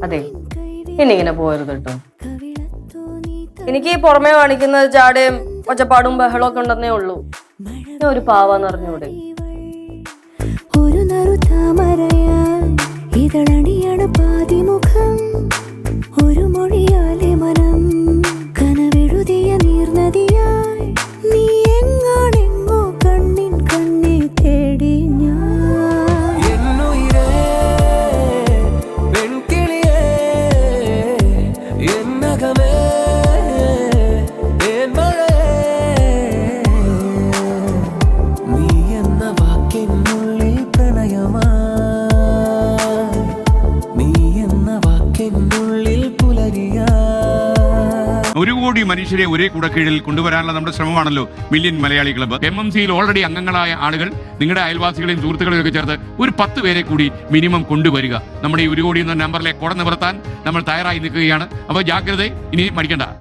അതെ, ഇനിങ്ങനെ പോകരുത് കേട്ടോ. എനിക്ക് ഈ പുറമെ കാണിക്കുന്നത് ചാടയും ഒച്ചപ്പാടും ബഹളമൊക്കെ ഉണ്ടെന്നേ ഉള്ളൂ. ഞാൻ ഒരു പാവാന്ന് അറിഞ്ഞൂടെ? ഒരു നറുതാമരയായി ഇതളണിയാണ് പാതിമുഖം, ഒരു മൊഴിയാലെ മനം കനവെഴുതിയ നീർനദിയായി നീ എങ്ങാണെങ്ങോ കണ്ണിൻ കണ്ണെ തേടി ഞാൻ. ഒരു കോടി മനുഷ്യരെ ഒരേ കുടക്കീഴിൽ കൊണ്ടുവരാനുള്ള നമ്മുടെ ശ്രമമാണല്ലോ മില്യൺ മലയാളി ക്ലബ്ബ്. MMCയിൽ ഓൾറെഡി അംഗങ്ങളായ ആളുകൾ നിങ്ങളുടെ അയൽവാസികളെയും സുഹൃത്തുക്കളെയും ഒക്കെ ചേർത്ത് ഒരു 10 പേരെ കൂടി മിനിമം കൊണ്ടുവരിക. നമ്മുടെ ഈ 1 കോടി എന്ന നമ്പറിലെ കുട നിവർത്താൻ നമ്മൾ തയ്യാറായി നിൽക്കുകയാണ്. അപ്പോൾ ജാഗ്രത, ഇനി മടിക്കണ്ട.